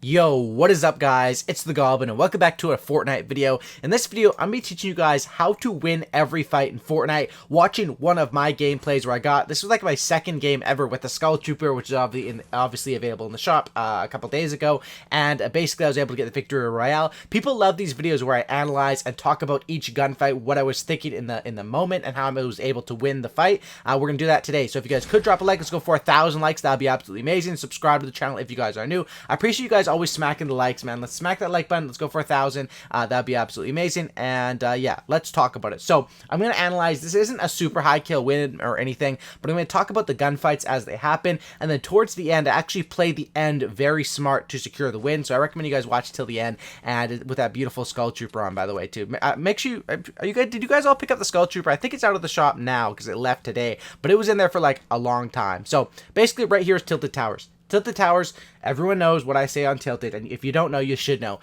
Yo, what is up guys? It's the Goblin and welcome back to a Fortnite video. In this video, I'm going to be teaching you guys how to win every fight in Fortnite, watching one of my gameplays where this was like my second game ever with the Skull Trooper, which is obviously available in the shop a couple days ago, and basically I was able to get the Victory Royale. People love these videos where I analyze and talk about each gunfight, what I was thinking in the moment, and how I was able to win the fight. We're going to do that today, so if you guys could drop a like, let's go for 1,000 likes, that would be absolutely amazing. Subscribe to the channel if you guys are new. I appreciate you guys always smacking the likes, man. Let's smack that like button. Let's go for 1,000. That'd be absolutely amazing. And yeah, let's talk about it. So I'm going to analyze. This isn't a super high kill win or anything, but I'm going to talk about the gunfights as they happen. And then towards the end, I actually play the end very smart to secure the win. So I recommend you guys watch till the end, and with that beautiful Skull Trooper on, by the way, too. Make sure did you guys all pick up the Skull Trooper? I think it's out of the shop now because it left today, but it was in there for like a long time. So basically right here is Tilted Towers. Tilted Towers, everyone knows what I say on Tilted, and if you don't know, you should know.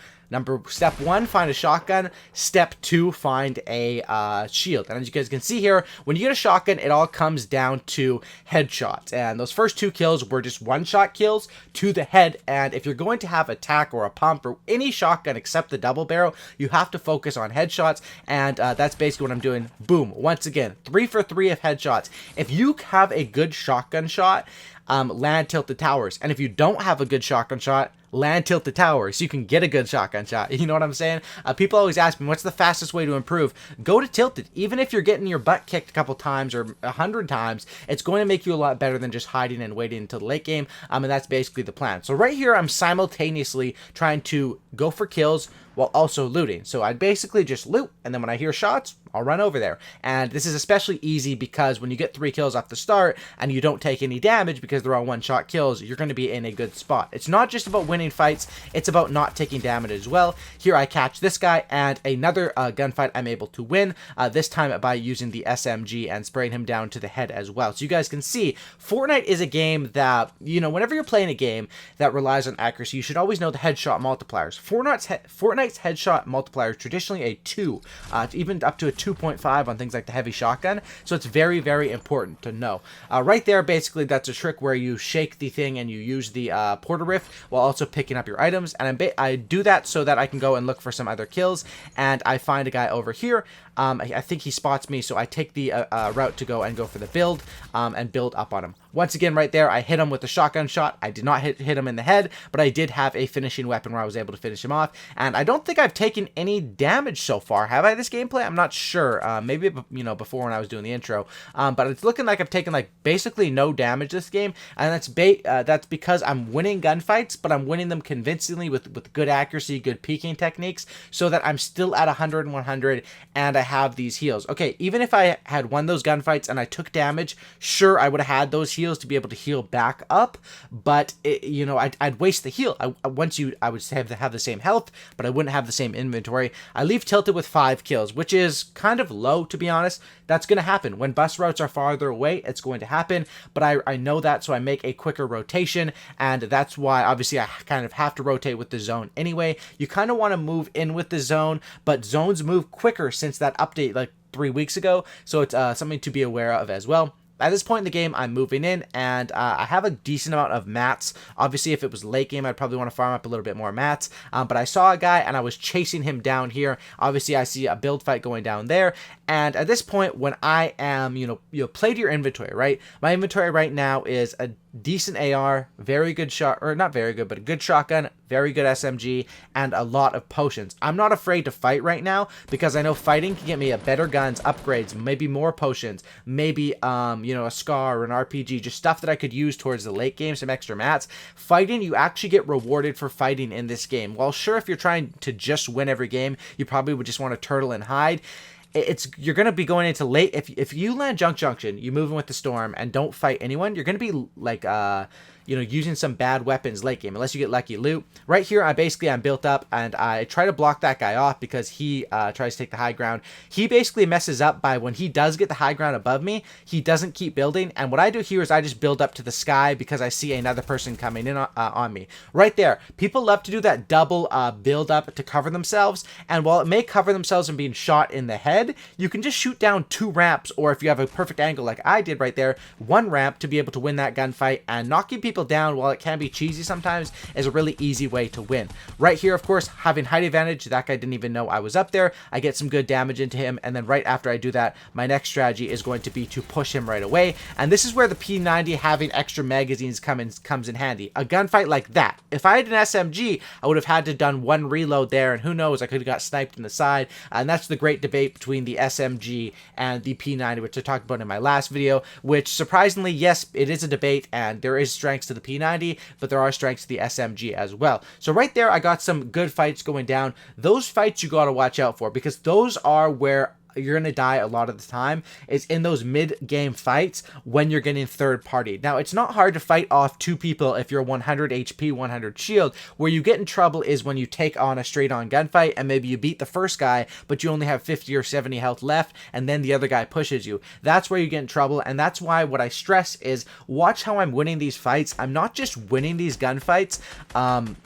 Step 1, find a shotgun. Step 2, find a shield. And as you guys can see here, when you get a shotgun, it all comes down to headshots. And those first 2 kills were just one-shot kills to the head. And if you're going to have a tac or a pump or any shotgun except the double barrel, you have to focus on headshots. And that's basically what I'm doing. Boom. Once again, 3 for 3 of headshots. If you have a good shotgun shot, land Tilted Towers. And if you don't have a good shotgun shot, land Tilted Towers so you can get a good shotgun shot. You know what I'm saying? People always ask me, what's the fastest way to improve? Go to Tilted. Even if you're getting your butt kicked a couple times or 100 times, it's going to make you a lot better than just hiding and waiting until the late game. And that's basically the plan. So right here, I'm simultaneously trying to go for kills while also looting. So I'd basically just loot, and then when I hear shots, I'll run over there. And this is especially easy because when you get 3 kills off the start and you don't take any damage because they're all one-shot kills, you're going to be in a good spot. It's not just about winning fights, it's about not taking damage as well. Here I catch this guy, and another gunfight I'm able to win, this time by using the SMG and spraying him down to the head as well. So you guys can see, Fortnite is a game that, you know, whenever you're playing a game that relies on accuracy, you should always know the headshot multipliers. Fortnite's headshot multiplier is traditionally a 2, even up to a 2.5 on things like the heavy shotgun, so it's very, very important to know. Right there, basically, that's a trick where you shake the thing and you use the portal rift while also picking up your items, and I do that so that I can go and look for some other kills, and I find a guy over here. I think he spots me, so I take the route to go for the build and build up on him. Once again, right there, I hit him with the shotgun shot. I did not hit him in the head, but I did have a finishing weapon where I was able to finish him off. And I don't think I've taken any damage so far. Have I this gameplay? I'm not sure. Maybe, you know, before when I was doing the intro. But it's looking like I've taken like basically no damage this game, and that's because I'm winning gunfights, but I'm winning them convincingly with good accuracy, good peeking techniques, so that I'm still at 100 and 100, and I have these heals. Okay, even if I had won those gunfights and I took damage, sure, I would have had those heals to be able to heal back up, but you know, I'd waste the heal. I would have the same health, but I wouldn't have the same inventory. I leave Tilted with 5 kills, which is kind of low, to be honest. That's going to happen. When bus routes are farther away, it's going to happen, but I know that, so I make a quicker rotation, and that's why, obviously, I kind of have to rotate with the zone anyway. You kind of want to move in with the zone, but zones move quicker since that update like 3 weeks ago, so it's something to be aware of as well. At this point in the game, I'm moving in, and I have a decent amount of mats. Obviously, if it was late game, I'd probably want to farm up a little bit more mats, but I saw a guy, and I was chasing him down here. Obviously, I see a build fight going down there, and at this point, when I am, play to your inventory, right? My inventory right now is a decent AR, very good shot, or not very good, but a good shotgun, very good SMG, and a lot of potions. I'm not afraid to fight right now because I know fighting can get me a better guns, upgrades, maybe more potions, maybe a scar or an RPG, just stuff that I could use towards the late game, some extra mats. Fighting, you actually get rewarded for fighting in this game. Well, sure, if you're trying to just win every game, you probably would just want to turtle and hide. You're going to be going into late. If you land Junk Junction, you move in with the storm and don't fight anyone, you're going to be like using some bad weapons late game, unless you get lucky loot. Right here, I'm built up, and I try to block that guy off because he tries to take the high ground. He basically messes up by when he does get the high ground above me, he doesn't keep building, and what I do here is I just build up to the sky because I see another person coming in on me. Right there, people love to do that double build up to cover themselves, and while it may cover themselves from being shot in the head, you can just shoot down 2 ramps, or if you have a perfect angle like I did right there, 1 ramp to be able to win that gunfight and knocking people people down, while it can be cheesy sometimes, is a really easy way to win. Right here, of course, having height advantage, that guy didn't even know I was up there. I get some good damage into him, and then right after I do that, my next strategy is going to be to push him right away. And this is where the P90 having extra magazines comes in handy. A gunfight like that, if I had an SMG, I would have had to done one reload there, and who knows, I could have got sniped in the side. And that's the great debate between the SMG and the P90, which I talked about in my last video, which surprisingly, yes, it is a debate, and there is strengths to the P90, but there are strengths to the SMG as well. So right there, I got some good fights going down. Those fights you got to watch out for, because those are where you're going to die a lot of the time, is in those mid-game fights when you're getting third party. Now, it's not hard to fight off two people if you're 100 HP, 100 shield. Where you get in trouble is when you take on a straight-on gunfight, and maybe you beat the first guy, but you only have 50 or 70 health left, and then the other guy pushes you. That's where you get in trouble, and that's why what I stress is watch how I'm winning these fights. I'm not just winning these gunfights,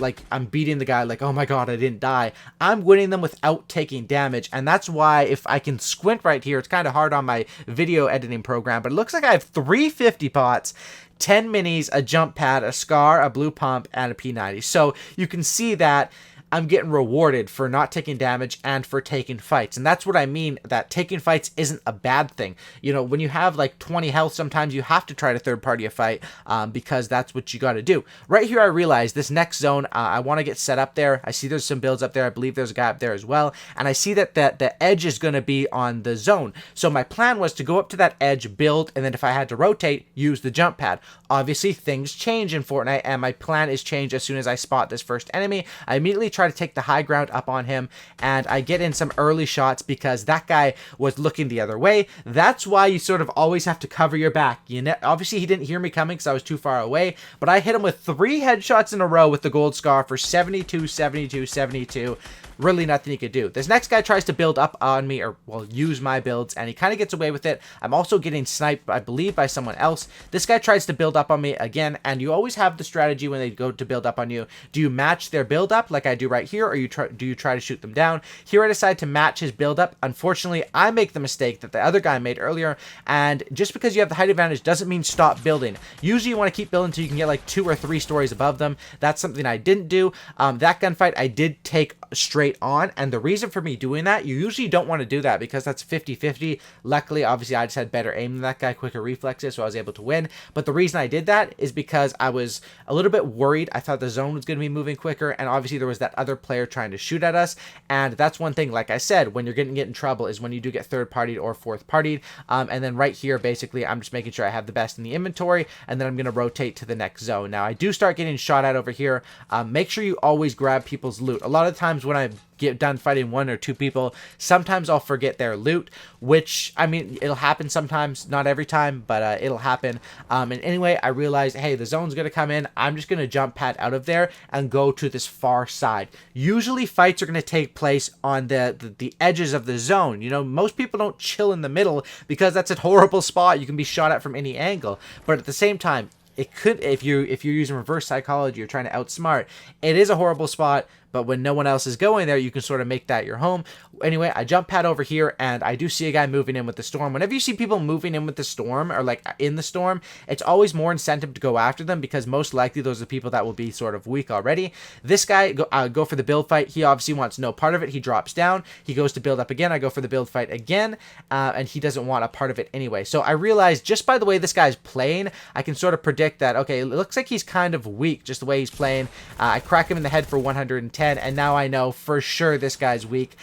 like I'm beating the guy like, oh my god, I didn't die. I'm winning them without taking damage, and that's why if I can squint right here, it's kind of hard on my video editing program, but it looks like I have 350 pots, 10 minis, a jump pad, a scar, a blue pump, and a P90. So you can see that I'm getting rewarded for not taking damage and for taking fights. And that's what I mean, that taking fights isn't a bad thing. You know, when you have like 20 health, sometimes you have to try to third party a fight because that's what you got to do. Right here, I realize this next zone, I want to get set up there. I see there's some builds up there. I believe there's a guy up there as well. And I see that the edge is going to be on the zone. So my plan was to go up to that edge, build, and then if I had to rotate, use the jump pad. Obviously, things change in Fortnite, and my plan is changed as soon as I spot this first enemy. I immediately try to take the high ground up on him, and I get in some early shots because that guy was looking the other way. That's why you sort of always have to cover your back. Obviously, he didn't hear me coming because I was too far away, but I hit him with 3 headshots in a row with the gold scar for 72, 72, 72. Really nothing he could do. This next guy tries to build up on me, or well, use my builds, and he kind of gets away with it. I'm also getting sniped, I believe, by someone else. This guy tries to build up on me again, and you always have the strategy when they go to build up on you. Do you match their build up like I do right here, or do you try to shoot them down? Here I decide to match his build up. Unfortunately, I make the mistake that the other guy made earlier, and just because you have the height advantage doesn't mean stop building. Usually you want to keep building until you can get like 2 or 3 stories above them. That's something I didn't do. That gunfight I did take straight on, and the reason for me doing that, you usually don't want to do that because that's 50-50. Luckily, obviously, I just had better aim than that guy, quicker reflexes, so I was able to win. But the reason I did that is because I was a little bit worried. I thought the zone was going to be moving quicker, and obviously there was that other player trying to shoot at us, and that's one thing, like I said, when you're getting in trouble is when you do get third partied or fourth partied. And then right here, basically, I'm just making sure I have the best in the inventory, and then I'm going to rotate to the next zone. Now, I do start getting shot at over here. Make sure you always grab people's loot. A lot of times when I get done fighting 1 or 2 people, sometimes I'll forget their loot, which, I mean, it'll happen sometimes, not every time, but it'll happen. And anyway, I realized, hey, the zone's going to come in. I'm just going to jump pad out of there and go to this far side. Usually fights are going to take place on the edges of the zone. You know, most people don't chill in the middle because that's a horrible spot. You can be shot at from any angle. But at the same time, it could, if you're using reverse psychology, you're trying to outsmart, it is a horrible spot, but when no one else is going there, you can sort of make that your home. Anyway, I jump pad over here, and I do see a guy moving in with the storm. Whenever you see people moving in with the storm, or like in the storm, it's always more incentive to go after them, because most likely those are the people that will be sort of weak already. This guy, go for the build fight. He obviously wants no part of it. He drops down. He goes to build up again. I go for the build fight again, and he doesn't want a part of it anyway. So I realized, just by the way this guy's playing, I can sort of predict that, okay, it looks like he's kind of weak, just the way he's playing. I crack him in the head for 110, and now I know for sure this guy's weak.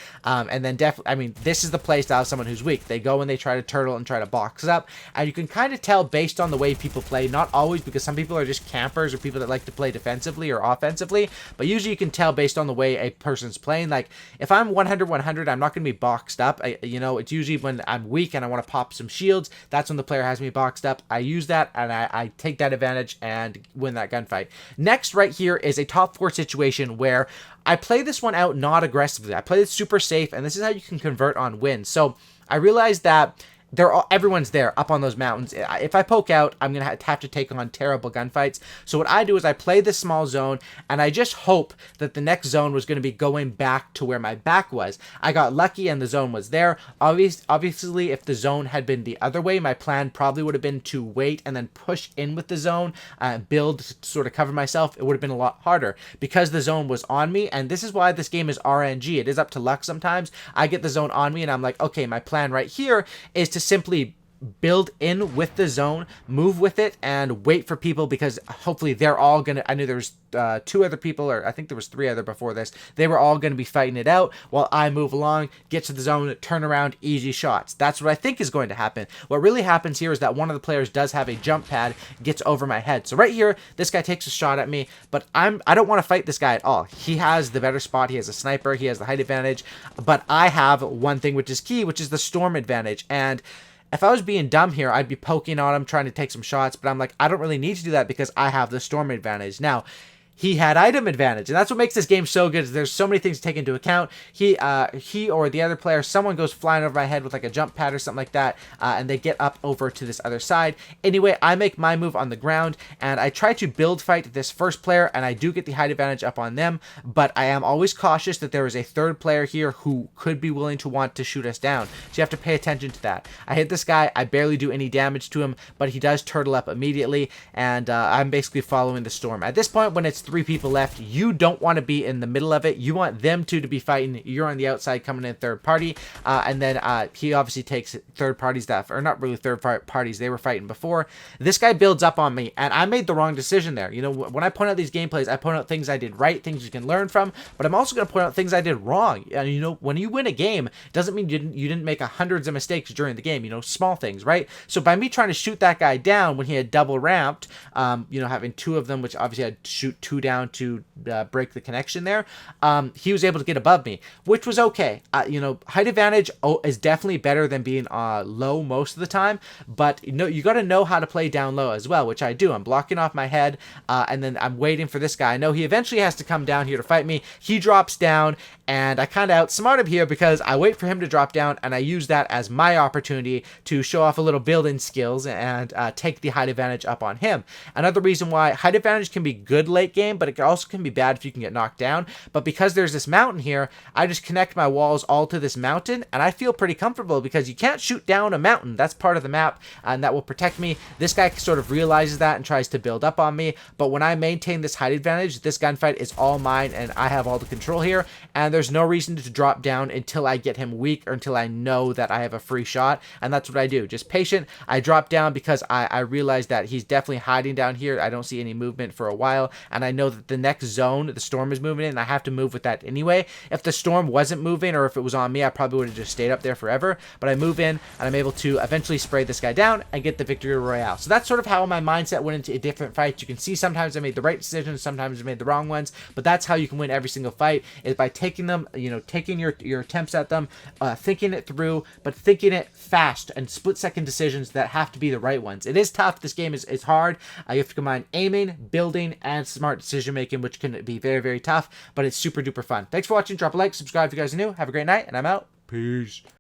And then definitely, I mean, this is the play style of someone who's weak. They go and they try to turtle and try to box up, and you can kind of tell based on the way people play. Not always, because some people are just campers or people that like to play defensively or offensively, but usually you can tell based on the way a person's playing. Like, if I'm 100-100, I'm not going to be boxed up. You know, it's usually when I'm weak and I want to pop some shields, that's when the player has me boxed up. I use that, and I take that advantage and win that gunfight. Next, right here is a top 4 situation where I play this one out not aggressively. I play it super safe, and this is how you can convert on wins. So I realized that everyone's there up on those mountains. If I poke out, I'm gonna have to take on terrible gunfights. So what I do is I play this small zone, and I just hope that the next zone was gonna be going back to where my back was. I got lucky, and the zone was there. Obviously, if the zone had been the other way, my plan probably would have been to wait and then push in with the zone, build to sort of cover myself. It would have been a lot harder because the zone was on me, and this is why this game is RNG. It is up to luck sometimes. I get the zone on me, and I'm like, okay, my plan right here is to simply build in with the zone, move with it, and wait for people, because hopefully they're all gonna, I knew there was 2 other people, or I think there was 3 other before this, they were all gonna be fighting it out while I move along, get to the zone, turn around, easy shots. That's what I think is going to happen. What really happens here is that one of the players does have a jump pad, gets over my head. So right here, this guy takes a shot at me, but I don't want to fight this guy at all. He has the better spot, he has a sniper, he has the height advantage, but I have one thing which is key, which is the storm advantage. And if I was being dumb here, I'd be poking on him, trying to take some shots, but I'm like, I don't really need to do that because I have the storm advantage. Now, he had item advantage, and that's what makes this game so good. Is there's so many things to take into account. He or the other player, someone goes flying over my head with like a jump pad or something like that, and they get up over to this other side. Anyway, I make my move on the ground, and I try to build fight this first player, and I do get the height advantage up on them, but I am always cautious that there is a third player here who could be willing to want to shoot us down. So you have to pay attention to that. I hit this guy, I barely do any damage to him, but he does turtle up immediately, and I'm basically following the storm. At this point, when it's 3 people left, you don't want to be in the middle of it. You want them two to be fighting. You're on the outside coming in third party, and then he obviously takes third parties that are not really third parties. They were fighting before. This guy builds up on me, and I made the wrong decision there. You know, when I point out these gameplays, I point out things I did right, things you can learn from, but I'm also going to point out things I did wrong. And you know, when you win a game, it doesn't mean you didn't make hundreds of mistakes during the game. You know, small things, right? So by me trying to shoot that guy down when he had double ramped, you know, having 2 of them, which obviously I had to shoot 2 down to break the connection there, he was able to get above me, which was okay. You know, height advantage is definitely better than being low most of the time, but you know, you got to know how to play down low as well, which I do. I'm blocking off my head, and then I'm waiting for this guy. I know he eventually has to come down here to fight me. He drops down, and I kind of outsmart him here because I wait for him to drop down, and I use that as my opportunity to show off a little building skills and take the height advantage up on him. Another reason why height advantage can be good late game, but it also can be bad if you can get knocked down. But because there's this mountain here, I just connect my walls all to this mountain, and I feel pretty comfortable because you can't shoot down a mountain. That's part of the map, and that will protect me. This guy sort of realizes that and tries to build up on me, but when I maintain this height advantage, this gunfight is all mine, and I have all the control here, and there's no reason to drop down until I get him weak or until I know that I have a free shot, and that's what I do. Just patient. I drop down because I realize that he's definitely hiding down here. I don't see any movement for a while, and I know that the next zone, the storm is moving in, and I have to move with that anyway. If the storm wasn't moving, or if it was on me, I probably would have just stayed up there forever, but I move in, and I'm able to eventually spray this guy down and get the victory royale. So that's sort of how my mindset went into different fights. You can see sometimes I made the right decisions, sometimes I made the wrong ones, but that's how you can win every single fight, is by taking them, you know, taking your attempts at them, thinking it through, but thinking it fast, and split-second decisions that have to be the right ones. It is tough. This game is hard. You have to combine aiming, building, and smart decision-making, which can be very, very tough, but it's super duper fun. Thanks for watching. Drop a like, subscribe if you guys are new. Have a great night, and I'm out. Peace.